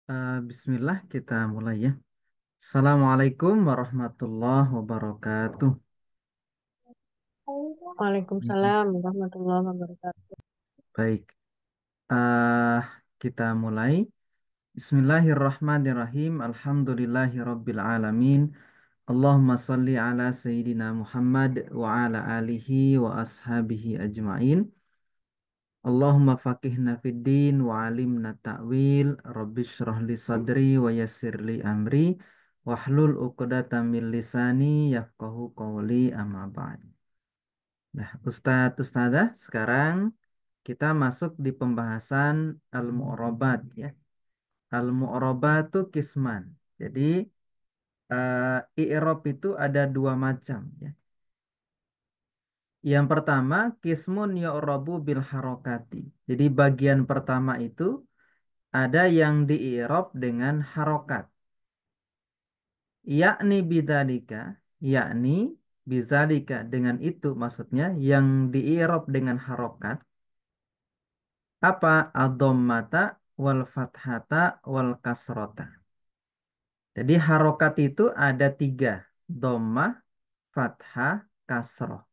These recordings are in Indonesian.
Bismillah kita mulai ya. Assalamualaikum warahmatullahi wabarakatuh. Mhm. Waalaikumsalam warahmatullahi wabarakatuh. Baik, eh kita mulai. Bismillahirrahmanirrahim. Alhamdulillahirabbil alamin. Allahumma salli ala sayyidina Muhammad wa ala alihi wa ashabihi ajmain. Allahumma faqihna fid din wa alimna ta'wil. Rabbi shrah li sadri wa yassir li amri. Wahlul uqdatam min lisani yafqahu qawli amma ba'd. Nah, Ustadzah, sekarang kita masuk di pembahasan al-mu'robat ya. Al-mu'robat itu kisman. Jadi i'rob itu ada dua macam ya. Yang pertama kismun yu'robu bil harokati. Jadi bagian pertama itu ada yang di-i'rob dengan harokat. Yakni bidzalika, yakni bizalika dengan itu maksudnya yang di-i'rob dengan harokat. Apa ad-dhammata wal fathata wal kasrota. Jadi harokat itu ada tiga. Dhammah, fathah, kasroh.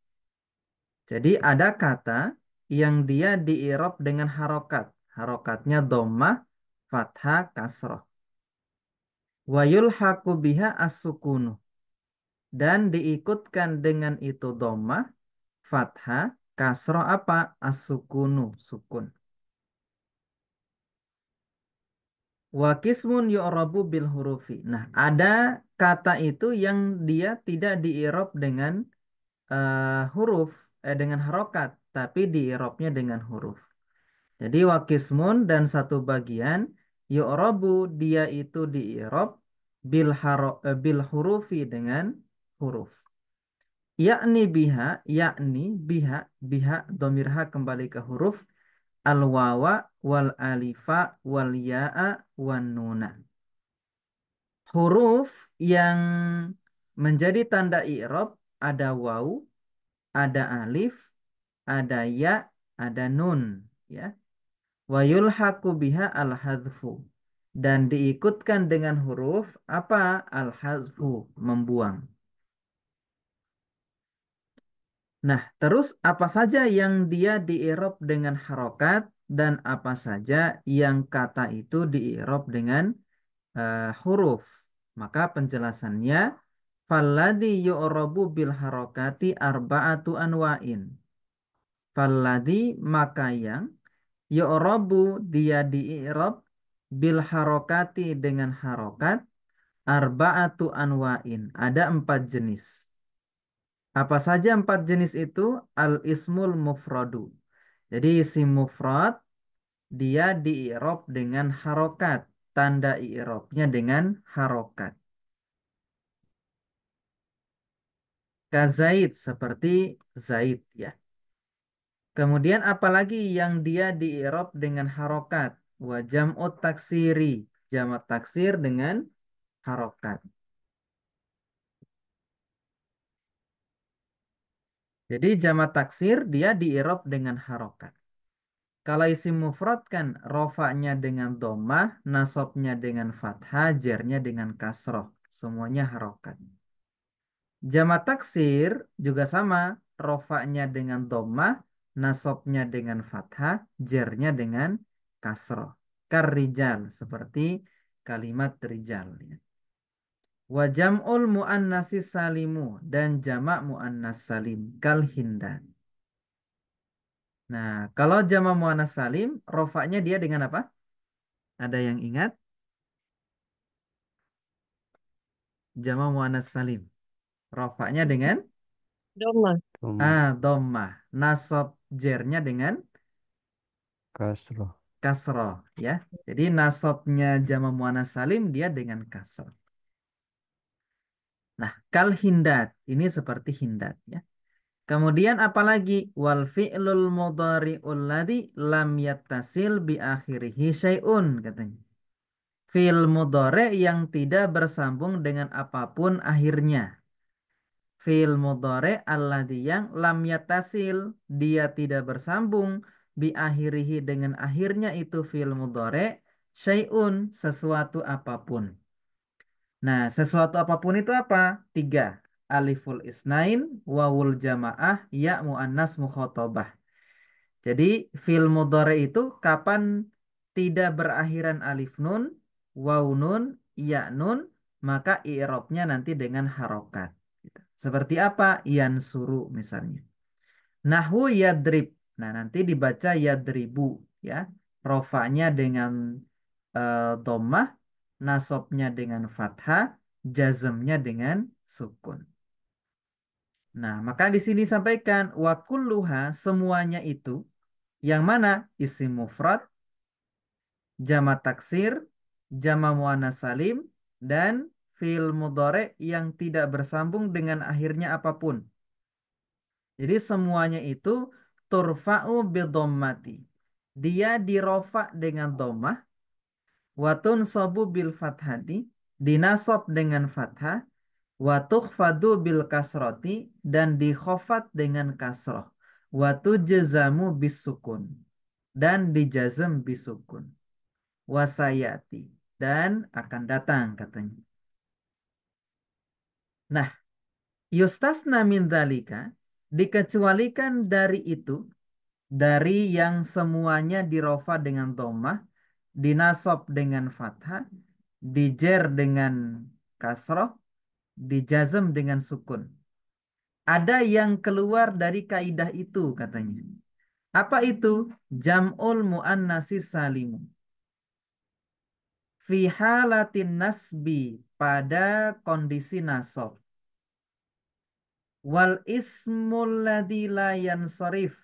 Jadi ada kata yang dia di-i'rab dengan harokat. Harokatnya dhammah, fathah, kasroh. Wa yulhaqu biha as-sukunu. Dan diikutkan dengan itu dhammah, fathah, kasroh apa? As-sukunu, sukun. Wa kismun yu'rabu bil hurufi. Nah, ada kata itu yang dia tidak di-i'rab dengan huruf, dengan harokat, tapi di-i'rabnya dengan huruf. Jadi wa kismun dan satu bagian yu'rabu dia itu di-i'rab bil hurufi dengan huruf. Yakni biha, yakni biha, biha domirha kembali ke huruf al wawa wal alifa wal ya'a wan nuna. Huruf yang menjadi tanda i'rab ada waw, ada alif, ada ya, ada nun, ya. Wa yulhaqu biha al-hadzfu dan diikutkan dengan huruf apa? Al-hadzfu, membuang. Nah, terus apa saja yang dia di-i'rab dengan harokat dan apa saja yang kata itu di-i'rab dengan huruf. Maka penjelasannya falladhi yu'rabu bil harokati arba'atu anwa'in. Falladhi maka yang yu'rabu dia di-i'rab bil harokati dengan harokat arba'atu anwa'in. Ada empat jenis. Apa saja empat jenis itu? Al ismul mufradu. Jadi isim mufrad dia di-i'rab dengan harokat. Tanda i'rabnya dengan harokat. Kazaid seperti Zaid ya. Kemudian apalagi yang dia di-i'rab dengan harokat. Wa jam'ut taksiri. Jamak taksir dengan harokat. Jadi jamak taksir dia di-i'rab dengan harokat. Kalau isim mufrad kan rofaknya dengan domah, nasabnya dengan fathah, jernya dengan kasroh. Semuanya harokat. Jamak taksir juga sama. Rofaknya dengan domah, nasabnya dengan fathah, jernya dengan kasroh. Karrijal seperti kalimat rijal. Ya. Wa jam'ul muannasi salimu dan jamak muannas salim kal hindan. Nah, kalau jamak muannas salim, rofaknya dia dengan apa? Ada yang ingat? Jamak muannas salim. Rofaknya dengan Doma. dhammah. Nasab jernya dengan Kasroh. kasroh ya. Jadi nasabnya jamak muannas salim dia dengan kasroh. Nah, kal hindat ini seperti hindat ya. Kemudian apalagi wal fi'lul mudhari'ul ladzi lam yattasil bi akhirihi syai'un katanya. Fi'il mudhari' yang tidak bersambung dengan apapun akhirnya. Fi'il mudhari' alladzi yang lam yattasil dia tidak bersambung bi akhirihi dengan akhirnya itu fi'il mudhari' syai'un, sesuatu apapun. Nah, sesuatu apapun itu apa? Tiga. Aliful isnain, wawul jamaah, ya mu'annas mukhotobah. Jadi fi'il mudhari itu kapan tidak berakhiran alif nun, waw nun, ya nun, maka i'rabnya nanti dengan harokat. Gitu. Seperti apa? Yansuru misalnya. Nahwu yadrib. Nah, nanti dibaca yadribu ya. Rofanya dengan dhammah, nasabnya dengan fathah, jazmnya dengan sukun. Nah, maka di sini sampaikan wa kulluha semuanya itu yang mana isim mufrad, jama taksir, jama muannas salim dan fiil mudhari yang tidak bersambung dengan akhirnya apapun. Jadi semuanya itu turfa'u bidhammati. Dia dirofa dengan dhammah, watun sobu bil fathati, dinasab dengan fathah, wa tukhfadu bil kasroti dan dikhofat dengan kasroh, wa tujzamu bis sukun dan dijazm bisukun, wasayati dan akan datang katanya. Nah, yustasna min dzalika dikecualikan dari itu, dari yang semuanya dirofa dengan dhammah, dinasab dengan fathah, dijer dengan kasroh, dijazm dengan sukun. Ada yang keluar dari kaidah itu katanya. Apa itu? Jam'ul muannasi salimu. Fi halatin nasbi pada kondisi nasab. Wal ismul ladzi la yansarif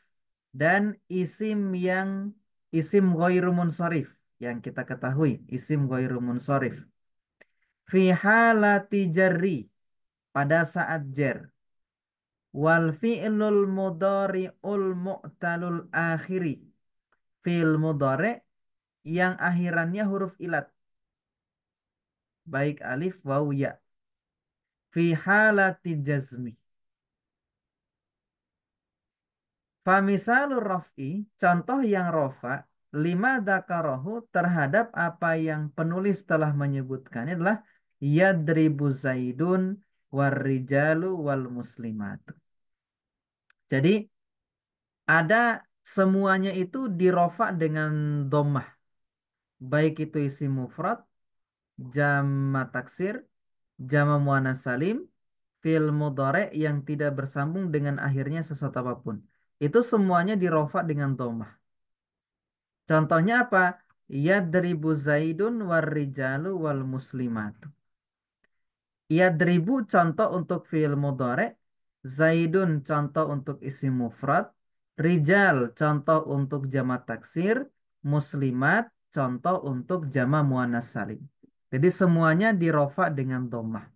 dan isim yang isim ghairu munsharif yang kita ketahui isim ghairu munsharif. Fi halati jarri pada saat jar. Wal fi'lul mudhari'ul mu'talul akhiri. Fi'il mudhari' yang akhirannya huruf ilat. Baik alif waw ya. Fi halati jazmi. Famisalur raf'i, contoh yang rofa, lima dzakarahu terhadap apa yang penulis telah menyebutkannya adalah yadribu zaidun warrijalu wal muslimatu. Jadi ada semuanya itu dirofa dengan dhammah. Baik itu isim mufrad, jama taksir, jama muannas salim, fi'il mudhari yang tidak bersambung dengan akhirnya sesuatu apapun. Itu semuanya dirofa dengan dhammah. Contohnya apa? Yadribu zaidun warrijalu wal muslimatu. Yadribu contoh untuk fi'il mudhari, zaidun contoh untuk isim mufrad, rijal contoh untuk jamak taksir, muslimat contoh untuk jamak muannas salim. Jadi semuanya dirofa dengan dhammah.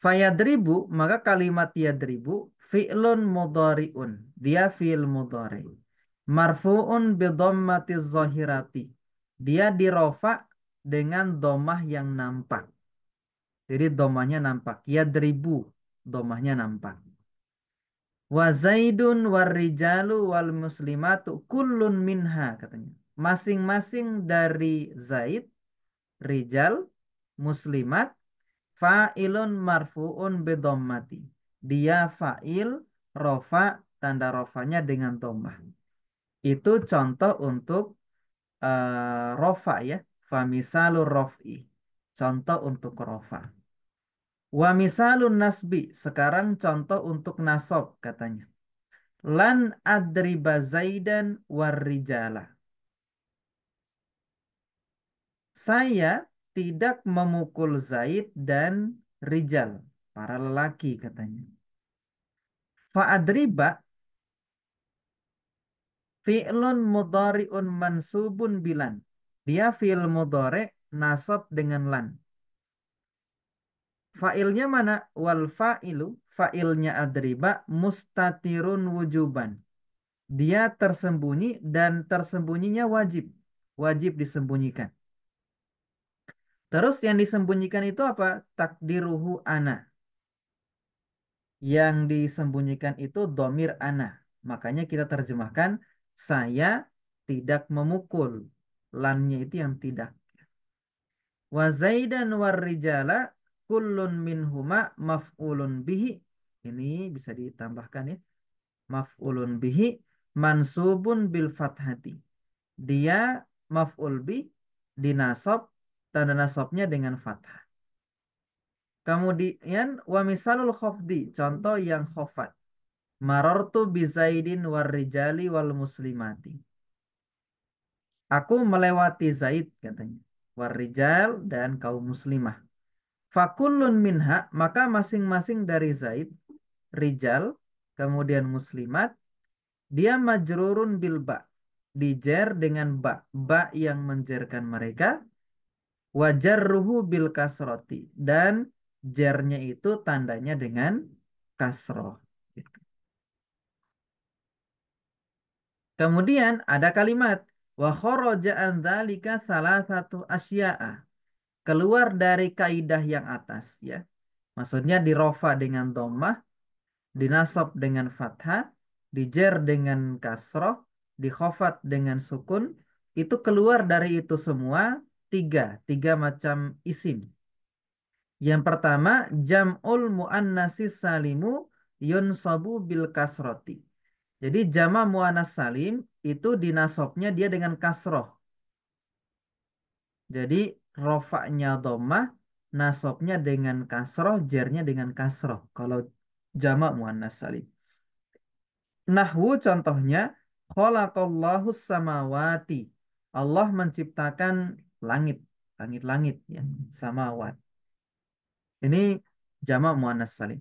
Fayadribu maka kalimat yadribu fi'lun mudhari'un. Dia fi'il mudhari. Marfu'un bidhammatiz zahirati. Dia dirofa dengan dhammah yang nampak. Jadi dhammahnya nampak. Yadribu dhammahnya nampak. Wa zaidun warrijalu wal muslimatu kullun minha katanya. Masing-masing dari Zaid, rijal, muslimat, fa'ilun marfu'un bidhammati. Dia fa'il, rofa, tanda rofanya dengan dhammah. Itu contoh untuk rofa ya. Famisalur rof'i. Contoh untuk rofa. Wa misalun nasbi. Sekarang contoh untuk nasab katanya. Lan adriba zaidan warrijala. Saya tidak memukul Zaid dan Rijal. Para lelaki katanya. Fa'adriba fi'lun mudhari'un mansubun bilan. Dia fi'il mudhari' nasab dengan lan. Fa'ilnya mana? Wal fa'ilu. Fa'ilnya adriba mustatirun wujuban. Dia tersembunyi dan tersembunyinya wajib. Wajib disembunyikan. Terus yang disembunyikan itu apa? Takdiruhu ana. Yang disembunyikan itu domir ana. Makanya kita terjemahkan saya tidak memukul. lannya itu yang tidak. Wa zaidan war rijala kullun minhuma maf'ulun bihi. Ini bisa ditambahkan ya. Maf'ulun bihi mansubun bil fathati. Dia maf'ul bi dinasab, tanda nasabnya dengan fathah. Kemudian wa misalul khafdi, contoh yang khafat. Marartu bi Zaidin war rijali wal muslimati. Aku melewati Zaid katanya. War rijal dan kaum muslimah. Fakullun minha, maka masing-masing dari Zaid, rijal, kemudian muslimat, dia majrurun bil ba. Dijer dengan ba. Ba yang menjerkan mereka. Wajarruhu bil kasroti. Dan jernya itu tandanya dengan kasroh. Gitu. Kemudian ada kalimat. Wa kharaja an dzalika salasatu asya'a. Keluar dari kaidah yang atas ya. Maksudnya dirofa dengan dhammah, dinasab dengan fathah, dijer dengan kasroh, dikhofat dengan sukun, itu keluar dari itu semua tiga macam isim. Yang pertama, jam'ul mu'annasis salimu yunsabu bil kasroti. Jadi jama mu'annas salim itu dinasobnya dia dengan kasroh. Jadi rofaknya dhammah, nasobnya dengan kasroh, jernya dengan kasroh. Kalau jama mu'annas salim. Nahwu contohnya khalaqallahu samawati. Allah menciptakan langit, langit-langit ya, samawat. Ini jamak muannas salim.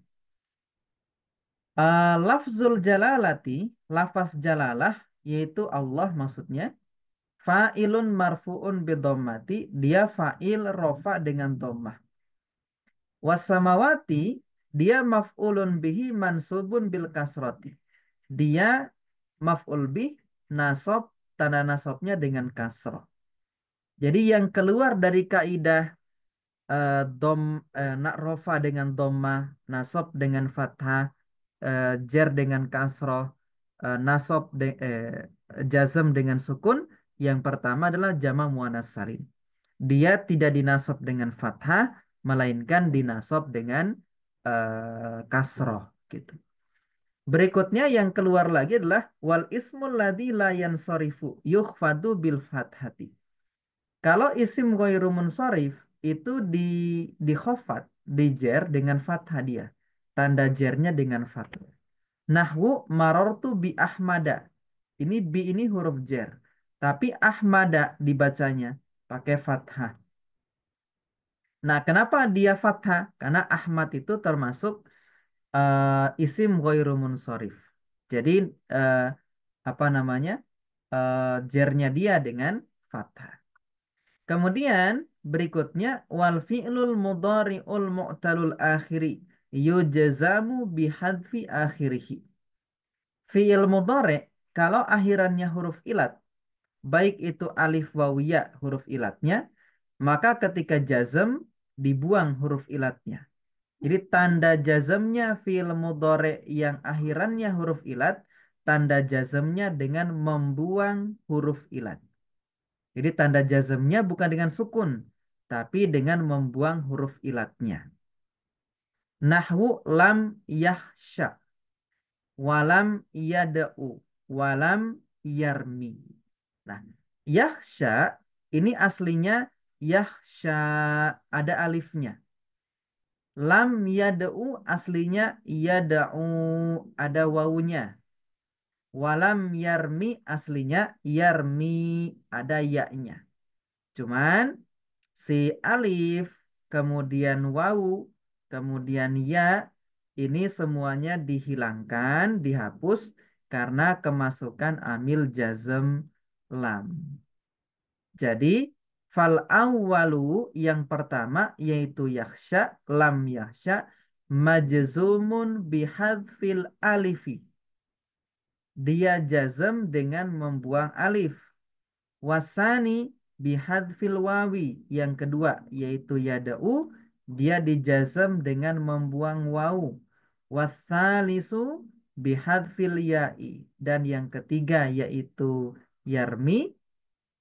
Lafzul jalalati, lafaz jalalah yaitu Allah maksudnya. Fa'ilun marfu'un bidommati, dia fa'il rofa dengan dhammah. Wasamawati, dia maf'ulun bihi mansubun bil kasroti. Dia maf'ul bih nasab, tanda nasabnya dengan kasroh. Jadi yang keluar dari kaidah dom nak rofa dengan doma, nasab dengan fathah, jer dengan kasroh, nasab jazm dengan sukun. Yang pertama adalah jama muannas salim. Dia tidak dinasab dengan fathah, melainkan dinasab dengan kasroh gitu. Berikutnya yang keluar lagi adalah wal ismul ladzi la yansarifu yukhfadu bil fathati. Kalau isim ghairu munsharif itu di khofat, di jer dengan fathah dia. Tanda jernya dengan fathah. Nahwu marartu bi ahmada. Ini bi ini huruf jer. Tapi ahmada dibacanya pakai fathah. Nah, kenapa dia fathah? Karena Ahmad itu termasuk isim ghairu munsharif. Jadi eh, apa namanya? Jernya dia dengan fathah. Kemudian berikutnya wal fi'lul mudhari'ul mu'talul akhiri yujzamu bihadfi akhirihi. Fi'il mudhari' kalau akhirannya huruf ilat, baik itu alif waw ya huruf ilatnya, maka ketika jazm dibuang huruf ilatnya. Jadi tanda jazmnya fi'il mudhari' yang akhirannya huruf ilat, tanda jazmnya dengan membuang huruf ilat. Jadi tanda jazmnya bukan dengan sukun, tapi dengan membuang huruf ilatnya. Nahwu lam yahsya, walam yada'u, walam yarmi. Nah, yahsya ini aslinya yahsya, ada alifnya. Lam yada'u aslinya yada'u, ada wawunya. Walam yarmi aslinya yarmi, ada ya-nya. Cuman si alif, kemudian wawu, kemudian ya, ini semuanya dihilangkan, dihapus karena kemasukan amil jazm lam. Jadi fal awwalu yang pertama yaitu yakhsha, lam yakhsha, majzumun bihadfil alifi. Dia jazm dengan membuang alif. Wasani bihadfil wawi. Yang kedua yaitu yada'u. Dia dijazm dengan membuang wawu. Wasalisu bihadfil ya'i. Dan yang ketiga yaitu yarmi.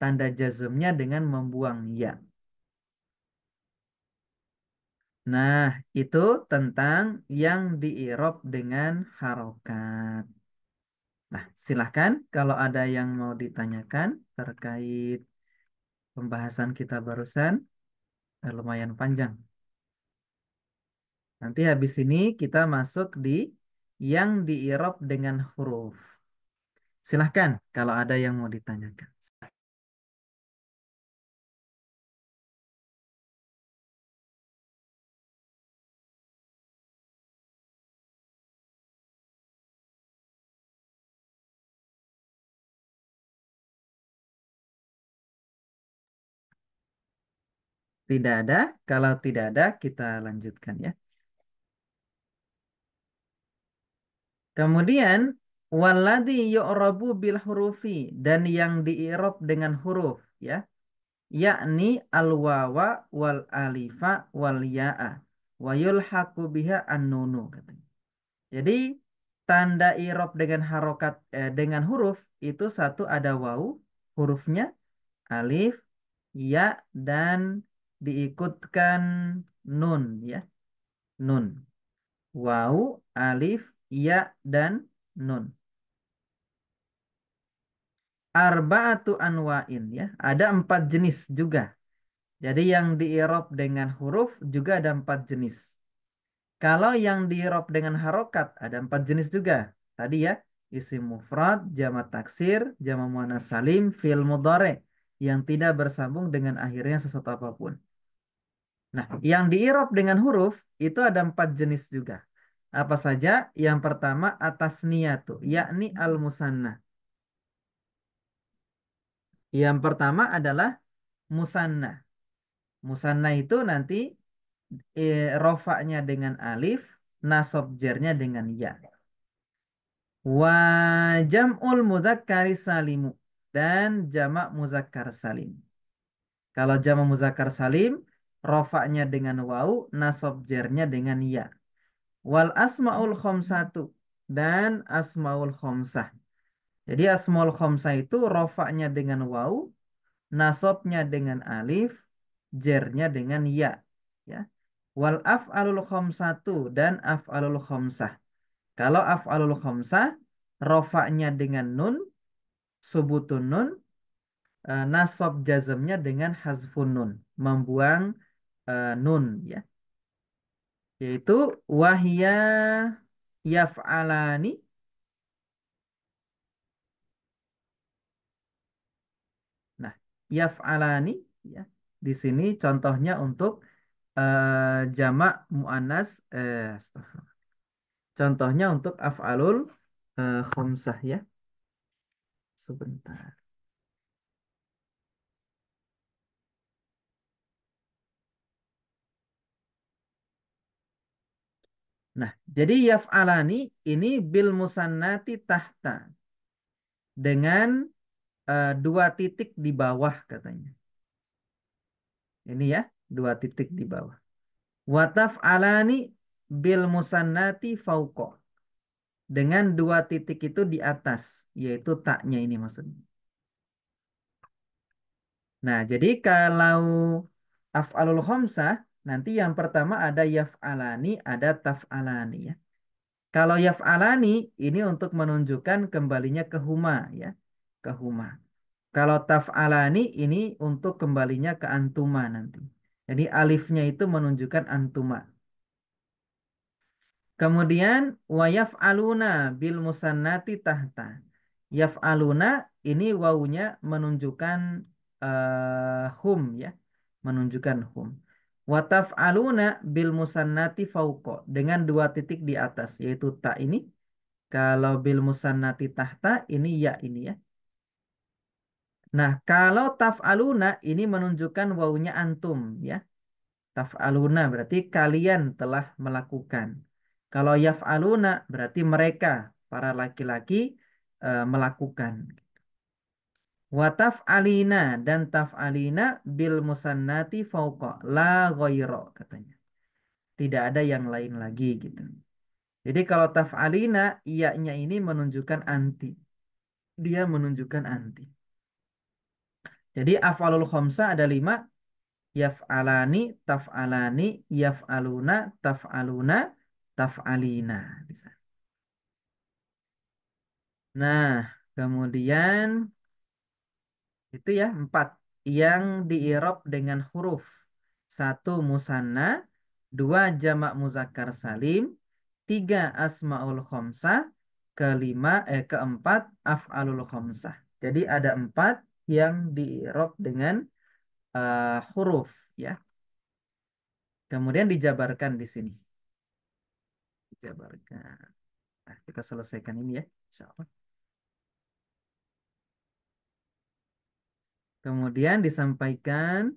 tanda jazmnya dengan membuang ya. Nah, itu tentang yang di-i'rab dengan harokat. Nah, silahkan kalau ada yang mau ditanyakan terkait pembahasan kita barusan, lumayan panjang. Nanti habis ini kita masuk di yang di-i'rab dengan huruf. Silahkan kalau ada yang mau ditanyakan. Tidak ada, kalau tidak ada kita lanjutkan ya. Kemudian waladhi yu'rabu bil hurufi dan yang di-i'rab dengan huruf ya, yakni al wawa wal alifa wal ya'a wa yulhaqu biha an-nunu katanya. Jadi tanda i'rab dengan harokat dengan huruf itu satu ada wawu hurufnya, alif, ya dan diikutkan nun ya, nun. Wawu, alif, ya dan nun. Arba'atu anwa'in ya. Ada 4 jenis juga. Jadi yang di-i'rab dengan huruf juga ada 4 jenis. Kalau yang di-i'rab dengan harokat ada 4 jenis juga. Tadi ya, isim mufrad, jamak taksir, jamak muannas salim, fi'il mudhari yang tidak bersambung dengan akhirnya sesuatu apapun. Nah, yang di-i'rab dengan huruf itu ada 4 jenis juga. Apa saja? Yang pertama atas niyatu, yakni al-musanna. Yang pertama adalah musanna. Musanna itu nanti rofaknya dengan alif, nasab jernya dengan ya. Wa jam'ul mudzakkari salimu dan jamak muzakkar salim. Kalau jamak muzakkar salim, rofaknya dengan wau, nasab jernya dengan ya. Wal asmaul khomsatu dan asmaul khomsah. Jadi asmaul khomsah itu rofaknya dengan wau, nasabnya dengan alif, jernya dengan ya. Ya. Wal af'alul khomsatu dan af'alul khomsah. Kalau af'alul khomsah, rofaknya dengan nun, subutun nun, nasab jazmnya dengan hazfun nun, membuang nun ya. Yaitu wahya yaf'alani. Nah, yaf'alani ya. Di sini contohnya untuk jamak muannas astagfirullah. Contohnya untuk af'alul khomsah ya. Sebentar. Nah, jadi yaf'alani ini bil musannati tahta dengan 2 titik di bawah katanya. Ini ya, 2 titik di bawah. Wataf alani bil musannati fauqa dengan 2 titik itu di atas, yaitu taknya ini maksudnya. Nah, jadi kalau af'alul khamsah nanti yang pertama ada yaf'alani, ada taf'alani ya. Kalau yaf'alani ini untuk menunjukkan kembalinya ke huma ya, ke huma. Kalau taf'alani ini untuk kembalinya ke antuma nanti. Jadi alifnya itu menunjukkan antuma. Kemudian wa yaf'aluna bil musannati tahta. Yaf'aluna ini wawunya menunjukkan hum ya, menunjukkan hum. Wa taf'aluna bil musannati fauqa dengan 2 titik di atas yaitu ta ini. Kalau bil musannati tahta ini ya ini ya. Nah, kalau taf'aluna ini menunjukkan wawunya antum ya. Taf'aluna berarti kalian telah melakukan. Kalau yaf'aluna berarti mereka, para laki-laki melakukan. Wa taf'alina dan taf'alina bil musannati fauqa la ghaira katanya. Tidak ada yang lain lagi gitu. Jadi kalau taf'alina iya-nya ini menunjukkan anti. Dia menunjukkan anti. Jadi af'alul khamsah ada 5. Yaf'alani, taf'alani, yaf'aluna, taf'aluna, taf'alina. Bisa. Nah, kemudian itu ya 4 yang diirob dengan huruf. Satu musanna, dua jamak muzakkar salim, tiga asmaul khomsah, keempat af'alul khomsah. Jadi ada 4 yang diirob dengan huruf ya. Kemudian dijabarkan di sini. Dijabarkan. Nah, kita selesaikan ini ya, insya Allah. Kemudian disampaikan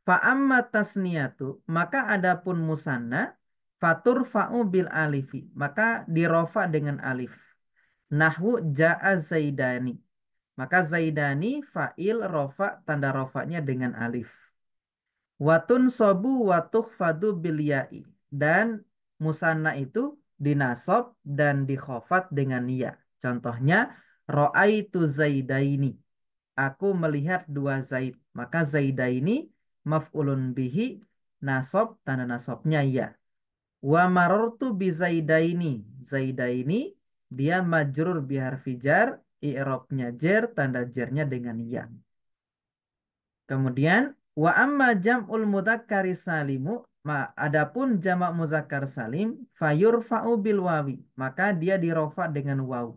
fa'amma tasniyatu, maka adapun musanna fatur fa'u bil alifi, maka dirofa dengan alif. Nahwu ja'a zaidani. Maka zaidani fa'il rofa tanda rofanya dengan alif. Watun sobu watuh fadu bil ya'i. Dan musanna itu dinasob dan dikhofat dengan ya. Contohnya ro'aitu zaidaini. Aku melihat 2 Zaid. Maka Zaidaini maf'ulun bihi nasob tanda nasobnya ya. Wa marartu bi Zaidaini. Zaidaini dia majrur bi harfi jar, i'rabnya jer, tanda jernya dengan ya. Kemudian wa amma jam'ul mudzakkari salimu, adapun jamak muzakkar salim fayurfa'u bil wawi, maka dia dirofa dengan waw.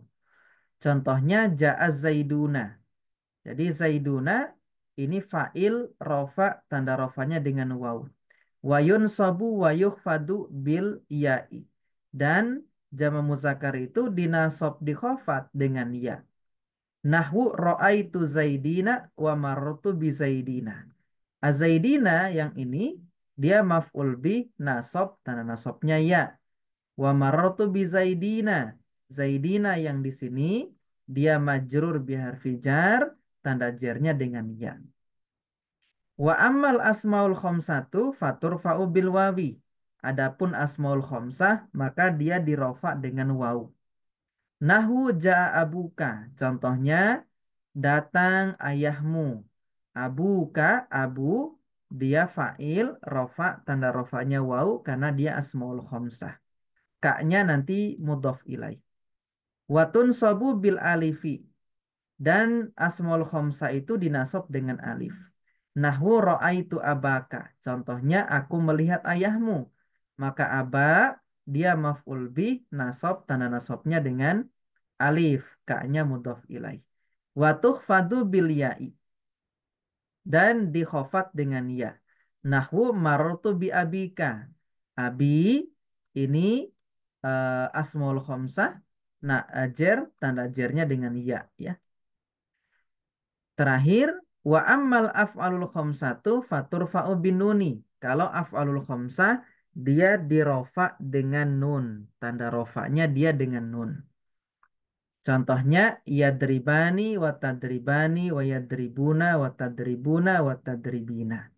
Contohnya ja'a zaiduna. Jadi zaiduna ini fa'il rofa tanda rofanya dengan waw. Wayun sobu wayuh fadu bil ya'i. Dan jama muzakkar itu dinasob dikhofat dengan ya. Nahwu ro'aitu zaidina wa marartu bi zaidina. Azaidina yang ini dia maf'ul bi nasob tanda nasobnya ya. Wa marartu bi zaidina. Zaidina yang di sini dia majrur bi harfi jar, tanda jarnya dengan ya. Wa ammal asmaul khomsatu fatur fa'u bil wawi. Adapun asmaul khomsah maka dia dirofa dengan waw. Nahu ja'a abuka. Contohnya datang ayahmu. Abuka, abu dia fa'il rofa tanda rofanya waw karena dia asmaul khomsah. Kaknya nanti mudhof ilaih. Watun sobu bil alifi. Dan asmaul khomsa itu dinasob dengan alif. Nahwu ro'aitu abaka. Contohnya aku melihat ayahmu. Maka aba dia maf'ul bih nasob tanda nasobnya dengan alif. Ka'nya mudhof ilaih. Watuh fadu bil ya'i. Dan dikhofat dengan ya. Nahwu marartu bi abika. Abi ini asmaul khomsah. Nah, jer tanda jernya dengan ya ya. Terakhir, wa ammal af'alul khamsatu faturfa'u bin nuni. Kalau af'alul khamsah dia dirofa dengan nun. Tanda rofanya dia dengan nun. Contohnya yadribani wa tadribani wa yadribuna wa tadribuna wa tadribina.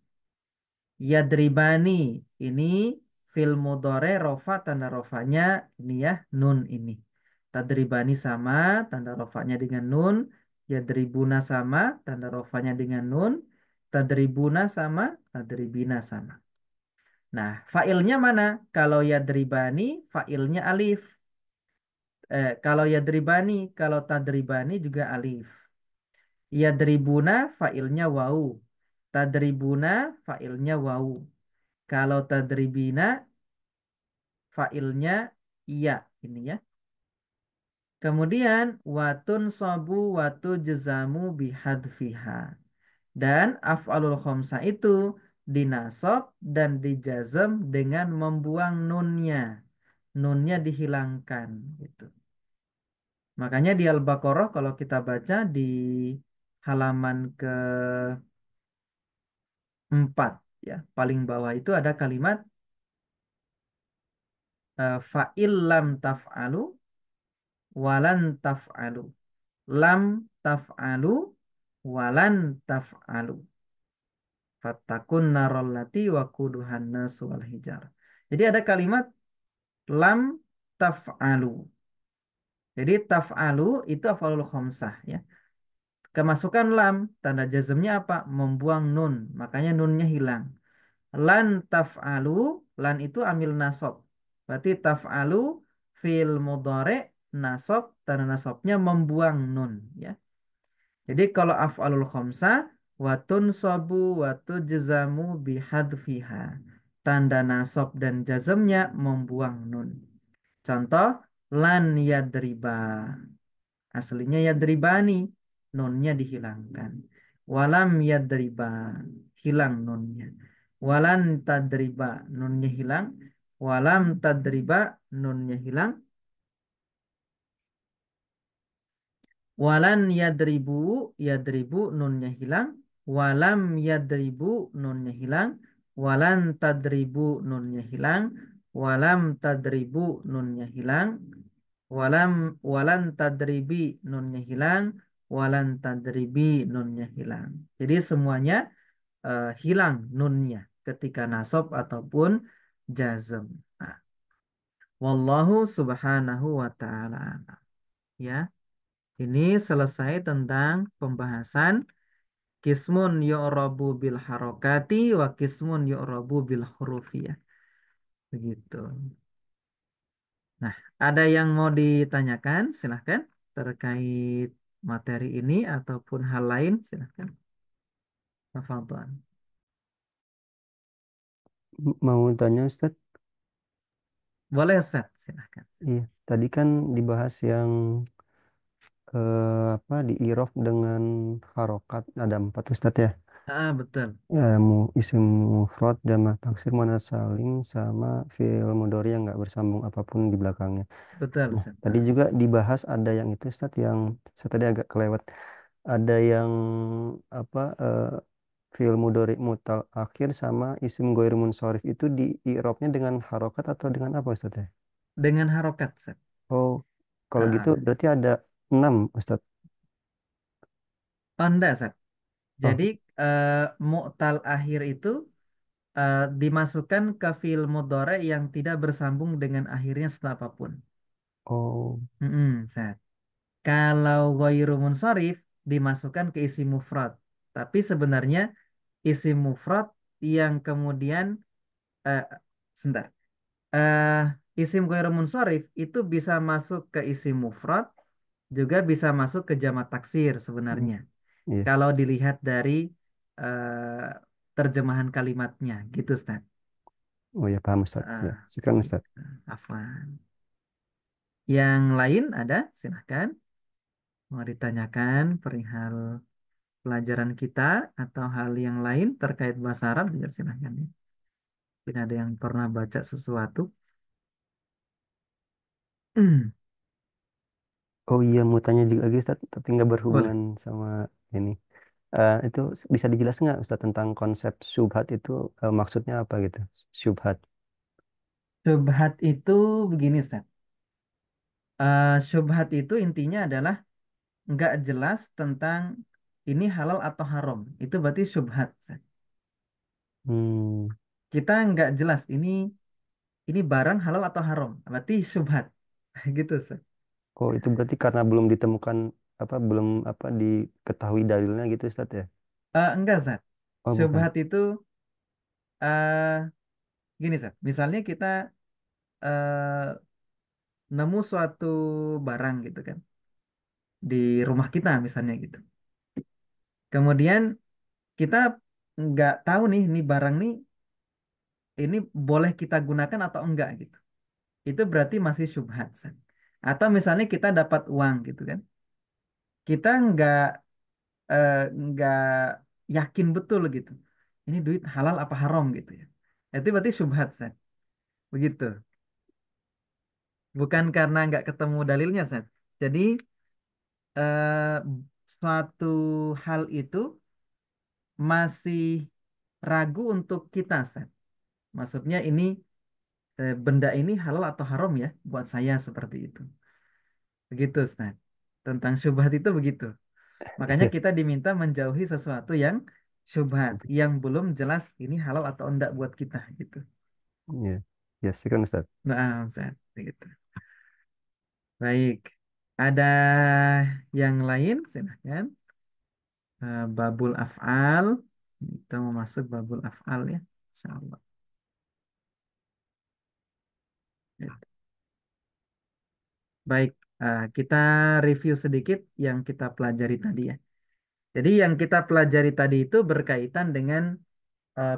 Yadribani ini fil mudhari rofa tanda rofanya ini ya nun ini. Tadribani sama tanda rofanya dengan nun. Yadribuna sama tanda rofanya dengan nun. Tadribuna sama tadribina sama. Nah, failnya mana? Kalau yadribani failnya alif. Kalau yadribani, kalau tadribani juga alif. Yadribuna failnya wau. Tadribuna failnya wau. Kalau tadribina failnya iya ini ya. Kemudian watun sobu watu jezamu bihadfiha. Dan af'alul khomsa itu dinasob dan dijazam dengan membuang nunnya. Nunnya dihilangkan gitu. Makanya di Al-Baqarah kalau kita baca di halaman ke-4 ya, paling bawah itu ada kalimat fa'il lam taf'alu walan taf'alu. Lam taf'alu walan taf'alu. Fattakun narallati waquduhan nasu wal hijar. Jadi ada kalimat lam taf'alu. Jadi taf'alu itu af'alul khamsah ya. kemasukan lam, tanda jazmnya apa? Membuang nun, makanya nunnya hilang. Lan taf'alu, lan itu amil nasab. Berarti taf'alu fil mudhari nasab, tanda nasabnya membuang nun ya. Jadi kalau af'alul khamsah watun sabu watujzamu bihadfiha. Tanda nasab dan jazmnya membuang nun. Contoh lan yadriba. Aslinya yadribani, nunnya dihilangkan. Walam yadriba, hilang nunnya. Walan tadriba, nunnya hilang. Walam tadriba, nunnya hilang. Walan yadribu, yadribu, nunnya hilang. Walam yadribu, nunnya hilang. Walan tadribu, nunnya hilang. Walam tadribu, nunnya hilang. Walam walan tadribi nunnya hilang, walan tadribi nunnya hilang. Jadi semuanya hilang nunnya ketika nasab ataupun jazm. Nah, wallahu subhanahu wa ta'ala a'lam. Ya, ini selesai tentang pembahasan kismun yu'rabu bil harokati wa kismun yu'rabu bil hurufi ya. Begitu. Nah, ada yang mau ditanyakan? Silahkan terkait materi ini ataupun hal lain, silahkan. Tafadhol. Mau tanya Ustaz? Boleh Ustaz, silahkan. Iya, tadi kan dibahas yang apa di irof dengan harokat ada empat Ustaz ya. Ah, betul. Ya, isim mufrad, jamak taksir, muannats salim, sama fi'il mudhari yang nggak bersambung apapun di belakangnya. Betul Nah, Ustaz. tadi juga dibahas ada yang itu Ustaz yang saya tadi agak kelewat. Ada yang apa fi'il mudhari mutal akhir sama isim ghair munsharif itu di i'rabnya dengan harokat atau dengan apa Ustaz ya? Dengan harokat Ustaz. Oh, kalau gitu Ah, berarti ada 6 Ustaz. oh, enggak Ustaz. Oh, Jadi eh, mu'tal akhir itu dimasukkan ke fi'il mudhari yang tidak bersambung dengan akhirnya setelah apapun. oh, Ustaz. Kalau ghairu munsharif dimasukkan ke isim mufrad. Tapi sebenarnya isim mufrad yang kemudian eh, sebentar. Eh, isim ghairu munsharif itu bisa masuk ke isim mufrad, juga bisa masuk ke jamak taksir hmm, sebenarnya. iya. Kalau dilihat dari terjemahan kalimatnya, gitu Ustaz. Oh ya paham Ustaz. Ya, Ah, sekarang Ustaz. gitu. Afwan. Yang lain ada? Silahkan. Mau ditanyakan perihal pelajaran kita atau hal yang lain terkait bahasa Arab juga silahkan ya. Mungkin ada yang pernah baca sesuatu. Oh iya mau tanya juga lagi Ustaz, tapi nggak Boleh. berhubungan sama ini. Itu bisa dijelaskan nggak Ustaz tentang konsep syubhat itu maksudnya apa gitu? Syubhat. Syubhat itu begini, Ustaz. Syubhat itu intinya adalah nggak jelas tentang ini halal atau haram. Itu berarti syubhat, Ustaz. Hmm. Kita nggak jelas ini barang halal atau haram. Berarti syubhat. Gitu, Ustaz. Oh itu berarti karena belum ditemukan apa belum apa diketahui dalilnya gitu Ustaz ya? Enggak, Ustaz. Oh bukan. Syubhat itu eh gini, Ustaz. Misalnya kita eh, nemu suatu barang gitu kan di rumah kita misalnya gitu. Kemudian kita nggak tahu nih barang nih ini boleh kita gunakan atau enggak gitu. Itu berarti masih syubhat. San. Atau misalnya kita dapat uang gitu kan. Kita nggak yakin betul gitu. Ini duit halal apa haram gitu ya. Itu berarti syubhat. San. Begitu. Bukan karena nggak ketemu dalilnya. San. Jadi eh, suatu hal itu masih ragu untuk kita, San. Maksudnya ini benda ini halal atau haram ya buat saya seperti itu. Begitu, Ustaz. Tentang syubhat itu begitu. Makanya Iya, kita diminta menjauhi sesuatu yang syubhat, yang belum jelas ini halal atau enggak buat kita gitu. iya. Ya, sekarang Ustaz. Nah, Ustaz, begitu. Baik. Ada yang lain? Silahkan. babul af'al. Kita mau masuk babul af'al ya. Insyaallah. Baik, kita review sedikit yang kita pelajari tadi ya. Jadi yang kita pelajari tadi itu berkaitan dengan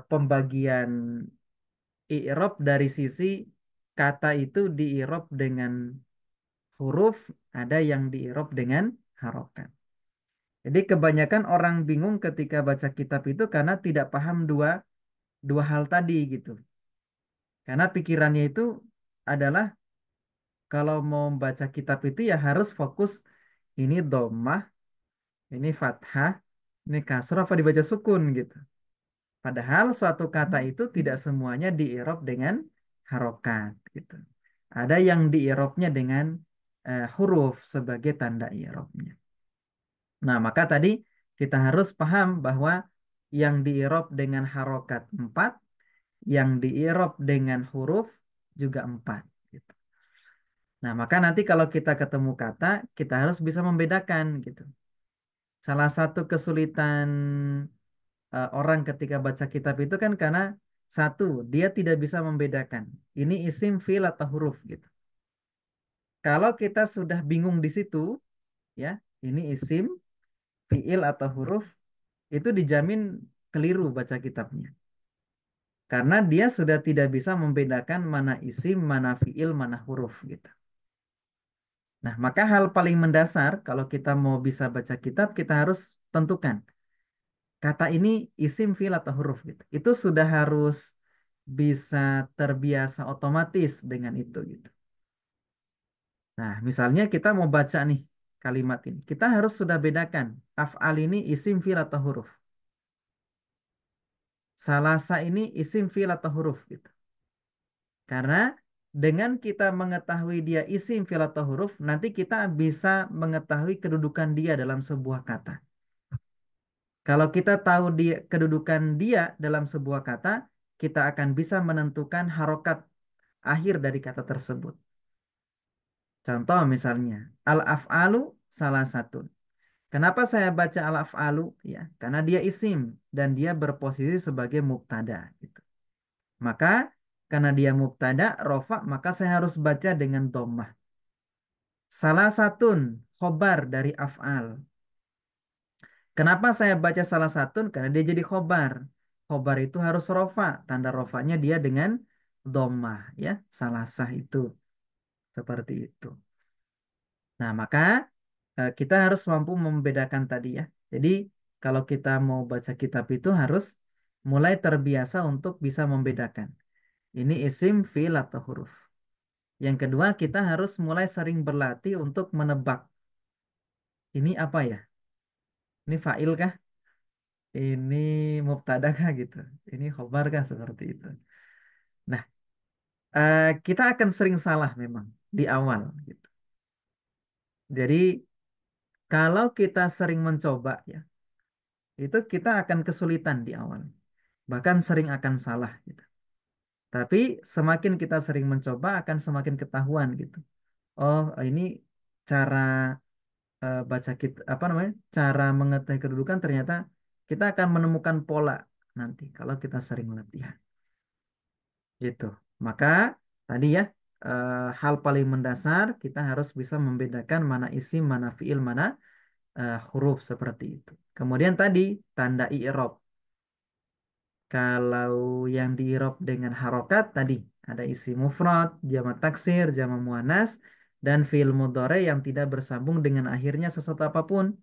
pembagian i'rab dari sisi kata itu di-i'rab dengan huruf, ada yang di-i'rab dengan harokat. Jadi kebanyakan orang bingung ketika baca kitab itu karena tidak paham dua dua hal tadi gitu. Karena pikirannya itu adalah kalau mau baca kitab itu ya harus fokus ini dhammah, ini fathah, ini kasrah apa dibaca sukun gitu. Padahal suatu kata itu tidak semuanya di-i'rab dengan harokat gitu. Ada yang di-i'rabnya dengan huruf sebagai tanda i'rabnya. Nah, maka tadi kita harus paham bahwa yang di-i'rab dengan harokat 4, yang di-i'rab dengan huruf juga 4 gitu. Nah, maka nanti kalau kita ketemu kata, kita harus bisa membedakan gitu. Salah satu kesulitan orang ketika baca kitab itu kan karena satu, dia tidak bisa membedakan ini isim, fiil atau huruf gitu. Kalau kita sudah bingung di situ, ya, ini isim, fiil atau huruf, itu dijamin keliru baca kitabnya. Karena dia sudah tidak bisa membedakan mana isim, mana fiil, mana huruf gitu. Nah, maka hal paling mendasar kalau kita mau bisa baca kitab, kita harus tentukan kata ini isim, fiil atau huruf gitu. Itu sudah harus bisa terbiasa otomatis dengan itu gitu. Nah, misalnya kita mau baca nih kalimat ini. Kita harus sudah bedakan af'al ini isim, fiil atau huruf. Salasa ini isim, fiil atau huruf gitu. Karena dengan kita mengetahui dia isim, fiil atau huruf, nanti kita bisa mengetahui kedudukan dia dalam sebuah kata. Kalau kita tahu dia kedudukan dia dalam sebuah kata, kita akan bisa menentukan harokat akhir dari kata tersebut. Contoh misalnya, al-af'alu salah satu. Kenapa saya baca al-af'alu? Ya, karena dia isim dan dia berposisi sebagai mubtada gitu. Maka karena dia mubtada, rofa, maka saya harus baca dengan dhammah. Salah satun khobar dari af'al. Kenapa saya baca salah satun? Karena dia jadi khobar. Khobar itu harus rofa. Tanda rofanya dia dengan dhammah ya. Salah sah itu. Seperti itu. Nah, maka kita harus mampu membedakan tadi ya. Jadi kalau kita mau baca kitab itu harus mulai terbiasa untuk bisa membedakan. Ini isim, fiil, atau huruf. Yang kedua, kita harus mulai sering berlatih untuk menebak. Ini apa ya? Ini fa'il kah? Ini mubtada kah gitu? Ini khobar kah? Seperti itu. Nah, kita akan sering salah memang di awal gitu. Jadi kalau kita sering mencoba ya, itu kita akan kesulitan di awal. Bahkan sering akan salah gitu. Tapi semakin kita sering mencoba akan semakin ketahuan gitu. Oh, ini cara baca kita apa namanya? Cara mengetahui kedudukan ternyata kita akan menemukan pola nanti kalau kita sering latihan. Gitu. Maka tadi ya hal paling mendasar kita harus bisa membedakan mana isim, mana fiil, mana huruf seperti itu. Kemudian tadi tanda i'rab. Kalau yang di-i'rab dengan harokat tadi ada isi mufrad, jamak taksir, jamak muannas, dan fi'il mudhari yang tidak bersambung dengan akhirnya sesuatu apapun.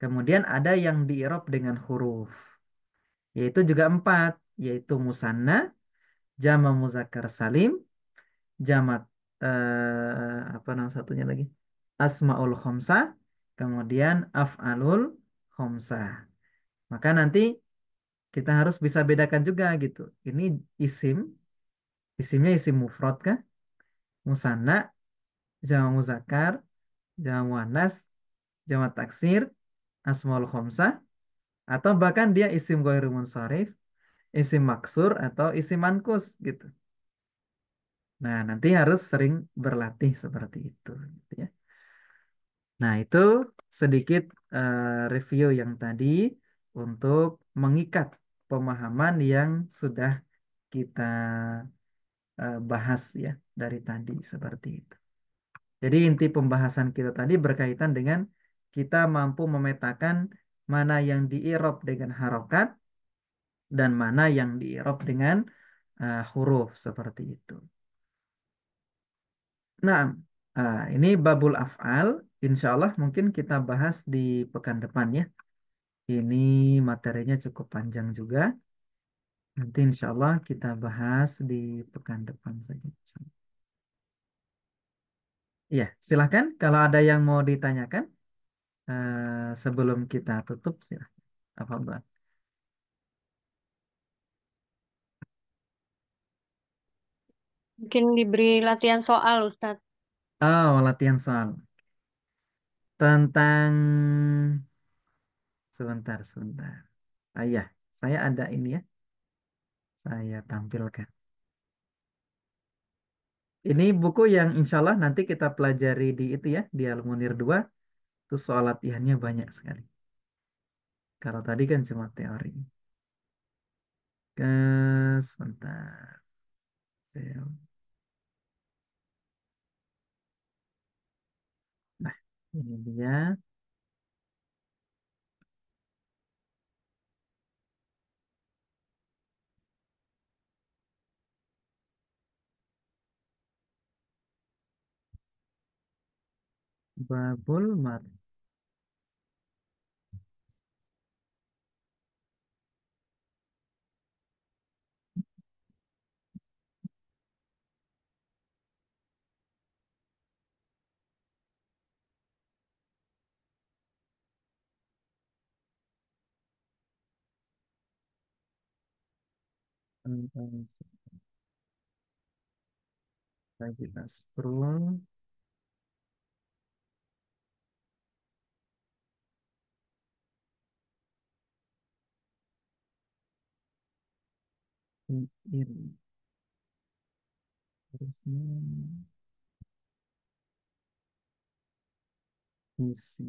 Kemudian ada yang di-i'rab dengan huruf, yaitu juga 4, yaitu musanna, jamak muzakkar salim, jamak apa nama satunya lagi? Asmaul khomsah, kemudian af'alul khomsah. Maka nanti kita harus bisa bedakan juga gitu. Ini isim, isimnya isim mufrad kah? Musanna, jamak muzakkar, jamak muannas, jamak taksir, asmaul khomsah, atau bahkan dia isim ghairu munsharif, isim maksur atau isim mankus gitu. Nah, nanti harus sering berlatih seperti itu gitu ya. Nah, itu sedikit review yang tadi untuk mengikat pemahaman yang sudah kita bahas ya dari tadi seperti itu. Jadi inti pembahasan kita tadi berkaitan dengan kita mampu memetakan mana yang di-i'rab dengan harokat dan mana yang di-i'rab dengan huruf seperti itu. Nah, ini babul af'al. Insya Allah mungkin kita bahas di pekan depan ya. Ini materinya cukup panjang juga. Nanti insya Allah kita bahas di pekan depan saja. Ya, silahkan kalau ada yang mau ditanyakan sebelum kita tutup silahkan. Apa? Mungkin diberi latihan soal, Ustadz. Oh, latihan soal tentang sebentar. Ya, saya ada ini ya. Saya tampilkan. Ini buku yang insya Allah nanti kita pelajari di itu ya, di Al-Munir 2. Itu soal latihannya banyak sekali. Kalau tadi kan cuma teori. Sebentar. Nah, ini dia. Babul Mat. Kita scroll. Ini. Terusnya isi.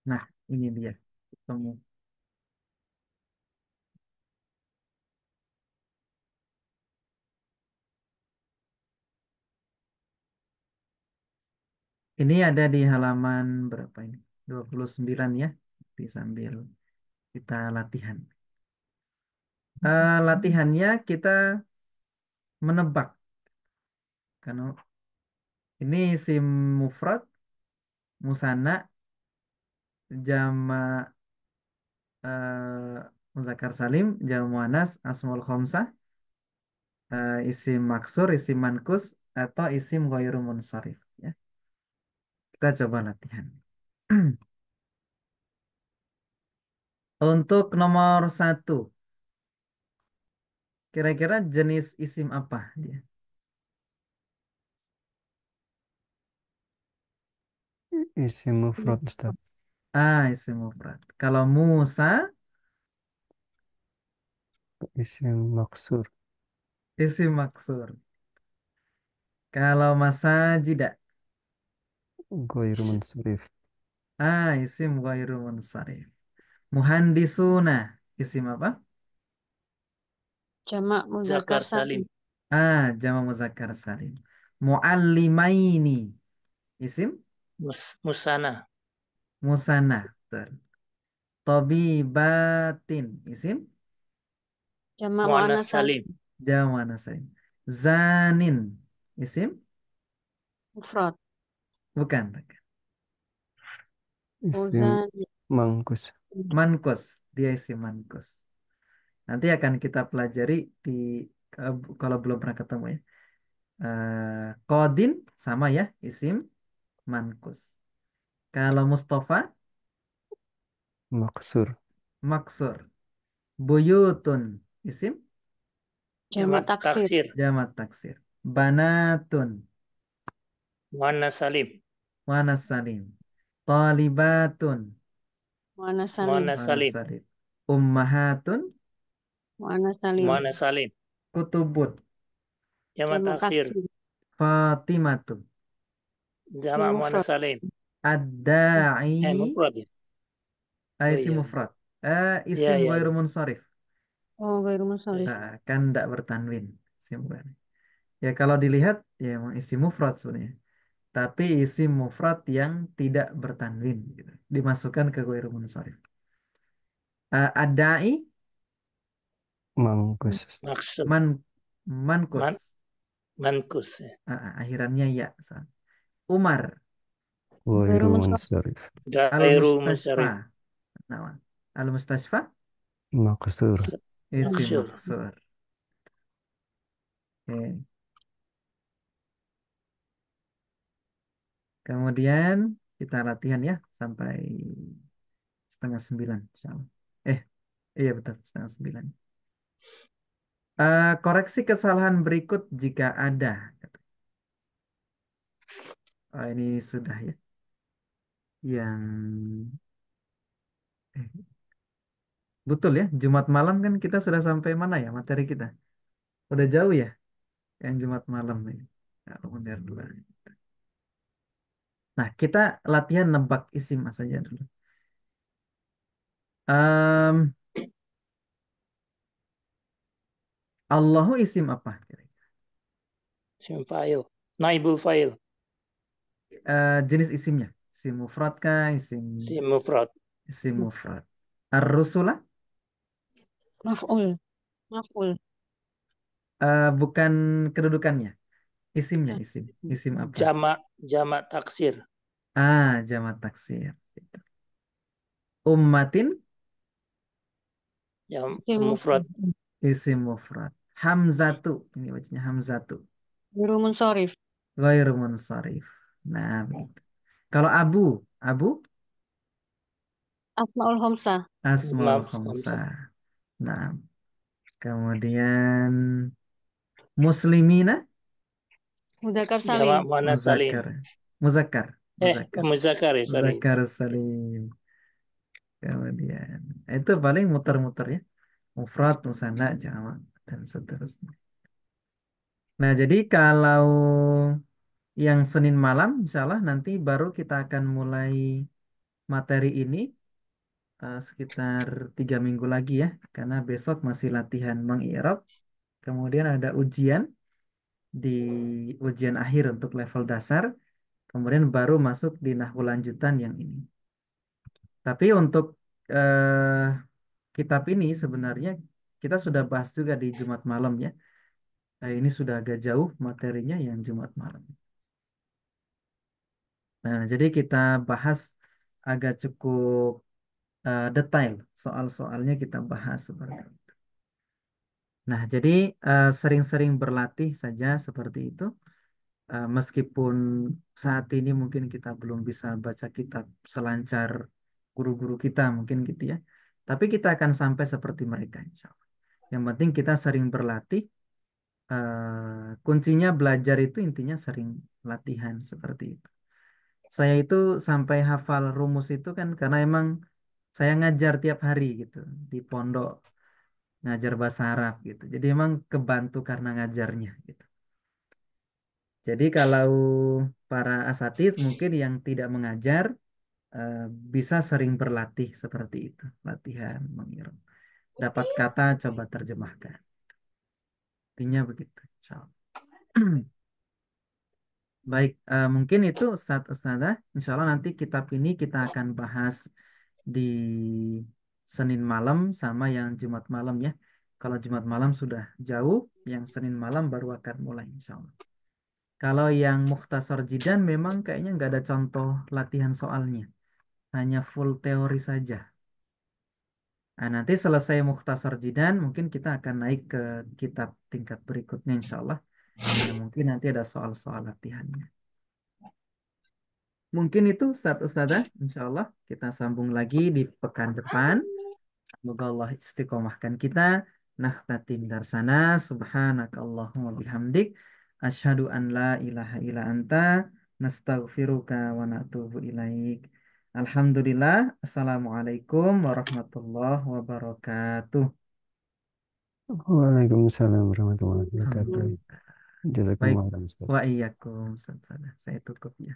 Nah, ini dia. Ketemu. Ini ada di halaman berapa ini? 29 ya. Nanti sambil kita latihan. Latihannya kita menebak. Karena ini isim mufrad, musanna, jama muzakkar salim, jama muannas, asmaul khamsah, isim maksur, isim mankus, atau isim ghairu munsharif. Ya. Kita coba latihan. Untuk nomor satu, kira-kira jenis isim apa dia? Isim mufrad, Ustaz. Isim mufrad. Kalau Musa, Isim maksur. isim maksur. Kalau Masajidah, Ghairu munsharif. Isim ghairu munsharif. Muhandisuna, isim apa? Jamak muzakkar Zakar salim. Salim. Jama muzakkar salim. Muallimaini, isim Musana. musanna. Betul. Tobibatin, isim Jamak Muannas muannas salim. Salim. jama muannas salim. Zanin, isim Mufrad. bukan. Isim Uzan. mangkus. Mankus, dia isim mankus. Nanti akan kita pelajari di kalau belum pernah ketemu ya. Kodin sama ya, isim mankus. Kalau Mustafa, Maksur. maksur. Buyutun, isim Jamak Jamak taksir. Taksir. jamak taksir. Banatun, Muannas Salim. wanas salim. Talibatun, Muannas salim. Muannas wanas Salim. salim. Ummahatun, Muannas salim. Muannas Salim. Kutubun. Jamak Jamak taksir. taksir. Fatimatu. Isim Jamak muannas mufrad. salim. Ad-da'i. Mufrad ya. Oh Isim iya. mufrad. Iya, Isim iya, ghairu iya. munsharif. Oh, ghairu munsharif. Kan tidak bertanwin. Isim ghairu. Ya kalau dilihat ya emang isim mufrad sebenarnya. Tapi isim mufrad yang tidak bertanwin gitu. Dimasukkan ke ghairu munsharif. Ad-da'i Mangkus, Ustaz. Maksud man mankus. man mankus ya. Akhirannya ya. Umar Ghairu Ghairu munsharif. munsharif. Gairu al-mustashfa. musyarif. Nah, al-mustashfa Maksur. isim Maksur. maksur. Oke. Kemudian kita latihan ya sampai 8:30 insyaallah. Eh, iya betul 8:30. Koreksi kesalahan berikut jika ada. Oh, ini sudah ya. Yang betul ya. Jumat malam kan kita sudah sampai mana ya materi kita? Udah jauh ya yang Jumat malam ini. Kalau benar dulu. Nah, kita latihan nebak isim saja dulu. Em, Allahu isim apa? Isim fa'il. Naibul fa'il. Jenis isimnya. Isim mufrad kah? Isim mufrad. Isim mufrad. Ar-rusula? Maf'ul. Maf'ul. Bukan kedudukannya. Isimnya, isim. Isim apa? Jamak taksir. Jamak taksir. Gitu. Ummatin, Isim Mufrad. mufrad. isim mufrad. Hamzatu. Ini bacanya Hamzatu. Ghairu munsharif. Ghairu munsharif. Nah, begitu. Kalau Abu, Abu, Asmaul Homsah. Asmaul Maaf, khamsa. Hamzah. Nah, kemudian Muslimina, Mudzakkar Jamak salim. muannas salim. Muzakkar. Muzakkar. Muzakkar. Muzakkar ya, sorry. Muzakkar salim. Kemudian itu paling muter-muter ya. Mufrad, musanna, jamak dan seterusnya. Nah, jadi kalau yang Senin malam, insya Allah nanti baru kita akan mulai materi ini sekitar 3 minggu lagi ya, karena besok masih latihan mengi'rab, kemudian ada ujian di ujian akhir untuk level dasar, kemudian baru masuk di nahwu lanjutan yang ini. Tapi untuk eh, kitab ini sebenarnya kita sudah bahas juga di Jumat malam ya. Ini sudah agak jauh materinya yang Jumat malam. Nah, jadi kita bahas agak cukup detail soal-soalnya kita bahas seperti itu. Nah, jadi sering-sering berlatih saja seperti itu. Meskipun saat ini mungkin kita belum bisa baca kitab selancar guru-guru kita mungkin gitu ya. Tapi kita akan sampai seperti mereka insya Allah. Yang penting kita sering berlatih. Kuncinya belajar itu intinya sering latihan seperti itu. Saya itu sampai hafal rumus itu kan karena emang saya ngajar tiap hari gitu di pondok ngajar bahasa Arab gitu. Jadi emang kebantu karena ngajarnya gitu. Jadi kalau para asatiz mungkin yang tidak mengajar eh, bisa sering berlatih seperti itu, latihan mengirim. Dapat kata coba terjemahkan. Intinya begitu. Insya Allah. Baik, mungkin itu Ustazah. Insya Allah nanti kitab ini kita akan bahas di Senin malam sama yang Jumat malam ya. Kalau Jumat malam sudah jauh, yang Senin malam baru akan mulai insya Allah. Kalau yang Mukhtasar Jidan memang kayaknya nggak ada contoh latihan soalnya, hanya full teori saja. Nah, nanti selesai Mukhtasar Jidan, mungkin kita akan naik ke kitab tingkat berikutnya insya Allah. Yang mungkin nanti ada soal-soal latihannya. Mungkin itu Ustazah. Insya Allah kita sambung lagi di pekan depan. Semoga Allah istiqomahkan kita. Nakhtatim darsana. Subhanakallahumma bihamdik. Asyhadu an la ilaha illa anta. Nastaghfiruka wa natubu ilaik. Alhamdulillah. Assalamualaikum warahmatullahi wabarakatuh. Waalaikumsalam warahmatullahi wabarakatuh. Alhamdulillah. Baik. Jazakumullah khairan, Ustaz. Wa iyyakum. Ustaz Sadah. Saya tutup ya.